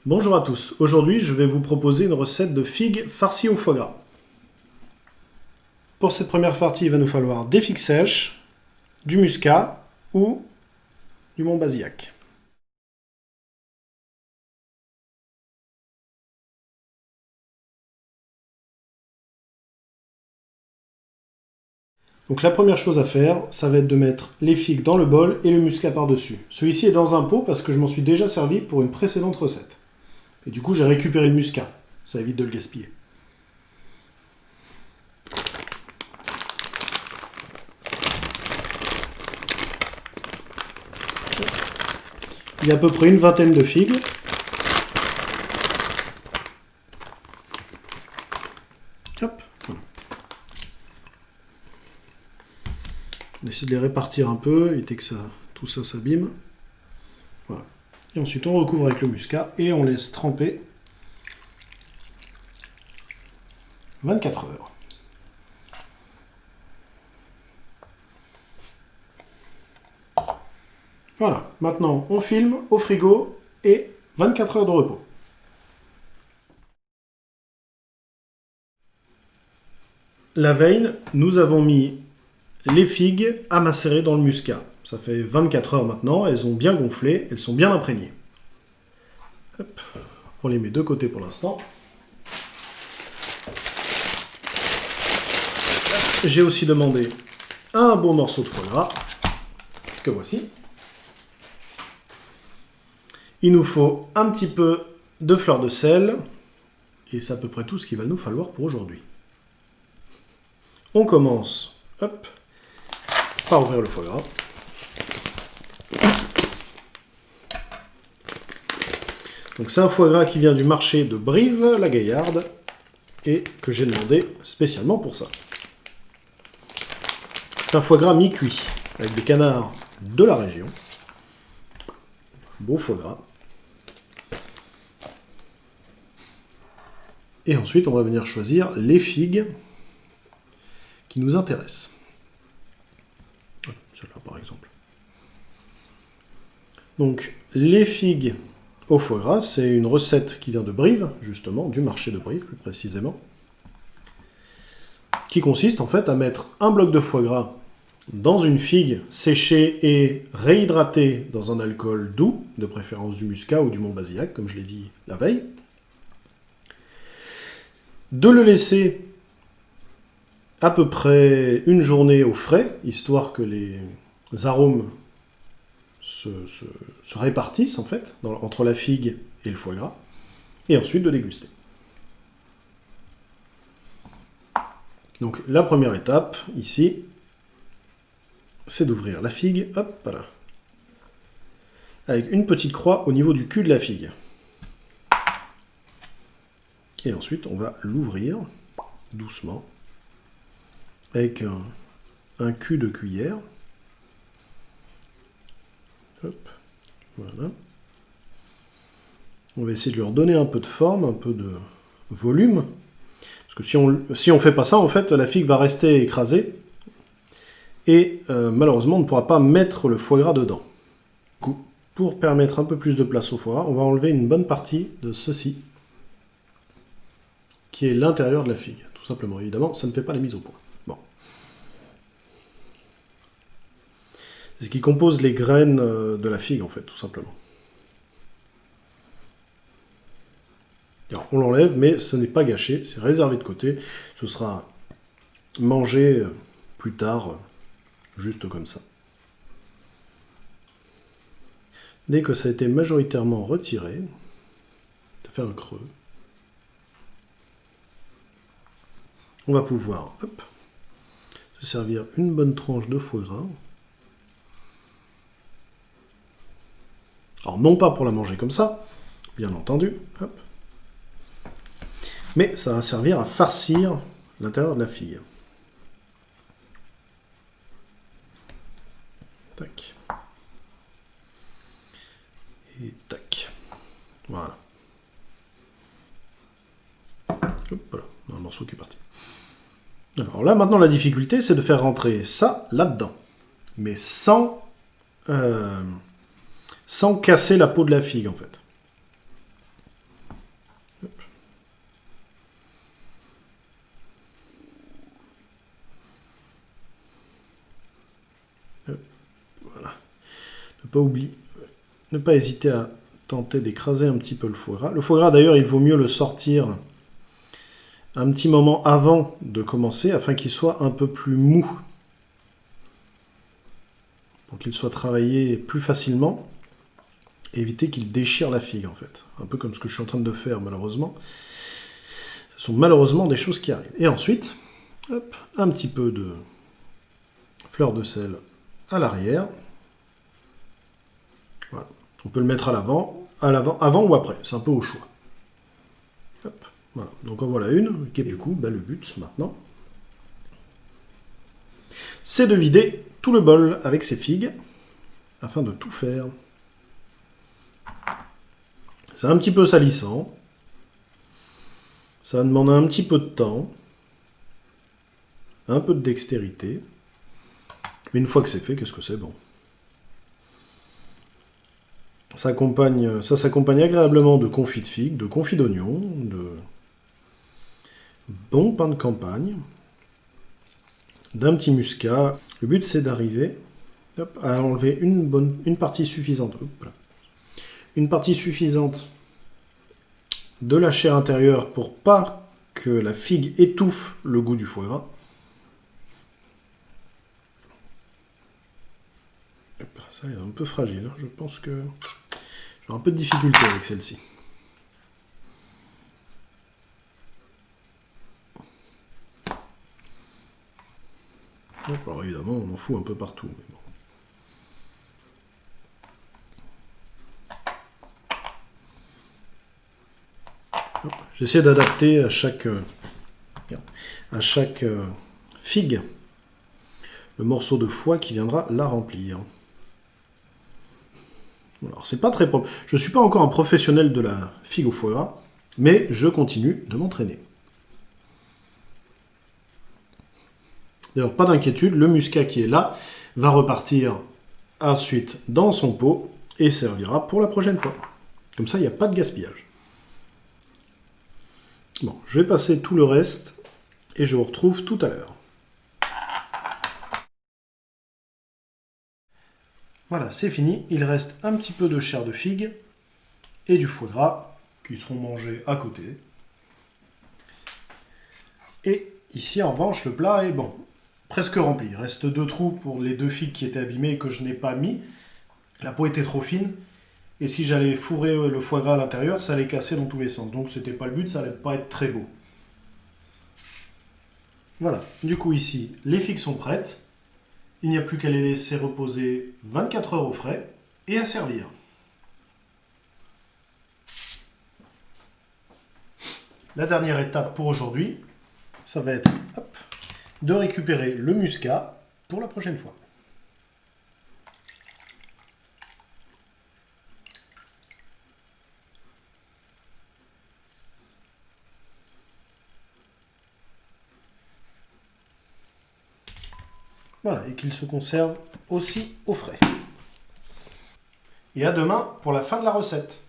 Bonjour à tous, aujourd'hui je vais vous proposer une recette de figues farcies au foie gras. Pour cette première partie, il va nous falloir des figues sèches, du muscat ou du Montbazillac. Donc la première chose à faire, ça va être de mettre les figues dans le bol et le muscat par-dessus. Celui-ci est dans un pot parce que je m'en suis déjà servi pour une précédente recette. Et du coup j'ai récupéré le muscat, ça évite de le gaspiller. Il y a à peu près une vingtaine de figues. Hop. On essaie de les répartir un peu, éviter que tout ça s'abîme. Voilà. Et ensuite on recouvre avec le muscat et on laisse tremper 24 heures. Voilà, maintenant on filme au frigo et 24 heures de repos. La veille, nous avons mis les figues à macérer dans le muscat. Ça fait 24 heures maintenant, elles ont bien gonflé, elles sont bien imprégnées. Hop. On les met de côté pour l'instant. J'ai aussi demandé un bon morceau de foie gras, que voici. Il nous faut un petit peu de fleur de sel, et c'est à peu près tout ce qu'il va nous falloir pour aujourd'hui. On commence, hop, par ouvrir le foie gras. Donc c'est un foie gras qui vient du marché de Brive-la-Gaillarde, et que j'ai demandé spécialement pour ça. C'est un foie gras mi-cuit, avec des canards de la région. Beau foie gras. Et ensuite, on va venir choisir les figues qui nous intéressent. Celle-là, par exemple. Donc, les figues au foie gras, c'est une recette qui vient de Brive, justement, du marché de Brive, plus précisément, qui consiste en fait à mettre un bloc de foie gras dans une figue séchée et réhydratée dans un alcool doux, de préférence du muscat ou du Montbazillac, comme je l'ai dit la veille, de le laisser à peu près une journée au frais, histoire que les arômes se répartissent en fait entre la figue et le foie gras, et ensuite de déguster. Donc la première étape, ici, c'est d'ouvrir la figue, hop, voilà, avec une petite croix au niveau du cul de la figue. Et ensuite, on va l'ouvrir doucement avec un cul de cuillère. Hop, voilà. On va essayer de lui redonner un peu de forme, un peu de volume. Parce que si on fait pas ça, en fait, la figue va rester écrasée. Et malheureusement, on ne pourra pas mettre le foie gras dedans. Du coup, pour permettre un peu plus de place au foie gras, on va enlever une bonne partie de ceci, qui est l'intérieur de la figue, tout simplement. Évidemment, ça ne fait pas la mise au point. Bon. C'est ce qui compose les graines de la figue, en fait, tout simplement. Alors, on l'enlève, mais ce n'est pas gâché, c'est réservé de côté. Ce sera mangé plus tard, juste comme ça. Dès que ça a été majoritairement retiré, ça fait un creux. On va pouvoir, hop, se servir une bonne tranche de foie gras. Alors non pas pour la manger comme ça, bien entendu, hop, mais ça va servir à farcir l'intérieur de la figue. Tac. Et tac. Voilà. Hop, voilà, un morceau qui est parti. Alors là, maintenant, la difficulté, c'est de faire rentrer ça là-dedans. Mais sans casser la peau de la figue, en fait. ne pas hésiter à tenter d'écraser un petit peu le foie gras. Le foie gras, d'ailleurs, il vaut mieux le sortir un petit moment avant de commencer, afin qu'il soit un peu plus mou, pour qu'il soit travaillé plus facilement, et éviter qu'il déchire la figue, en fait. Un peu comme ce que je suis en train de faire, malheureusement. Ce sont malheureusement des choses qui arrivent. Et ensuite, hop, un petit peu de fleur de sel à l'arrière. Voilà. On peut le mettre à l'avant, avant ou après, c'est un peu au choix. Hop. Voilà. Donc en voilà une, qui est du coup le but maintenant. C'est de vider tout le bol avec ces figues, afin de tout faire. C'est un petit peu salissant. Ça va demander un petit peu de temps. Un peu de dextérité. Mais une fois que c'est fait, qu'est-ce que c'est bon. Ça s'accompagne agréablement de confit de figues, de confit d'oignon, de bon pain de campagne, d'un petit muscat. Le but, c'est d'arriver à enlever une partie suffisante. Une partie suffisante de la chair intérieure pour pas que la figue étouffe le goût du foie gras. Ça est un peu fragile, hein. Je pense que j'ai un peu de difficulté avec celle-ci. Alors évidemment, on en fout un peu partout. Mais bon. J'essaie d'adapter à chaque figue le morceau de foie qui viendra la remplir. Alors c'est pas très propre. Je suis pas encore un professionnel de la figue au foie gras, mais je continue de m'entraîner. D'ailleurs, pas d'inquiétude, le muscat qui est là va repartir ensuite dans son pot et servira pour la prochaine fois. Comme ça, il n'y a pas de gaspillage. Bon, je vais passer tout le reste et je vous retrouve tout à l'heure. Voilà, c'est fini. Il reste un petit peu de chair de figue et du foie gras qui seront mangés à côté. Et ici, en revanche, le plat est bon, presque rempli. Il reste 2 trous pour les 2 figues qui étaient abîmées et que je n'ai pas mis. La peau était trop fine. Et si j'allais fourrer le foie gras à l'intérieur, ça allait casser dans tous les sens. Donc c'était pas le but, ça allait pas être très beau. Voilà, du coup ici, les figues sont prêtes. Il n'y a plus qu'à les laisser reposer 24 heures au frais et à servir. La dernière étape pour aujourd'hui, ça va être de récupérer le muscat pour la prochaine fois. Voilà, et qu'il se conserve aussi au frais. Et à demain pour la fin de la recette.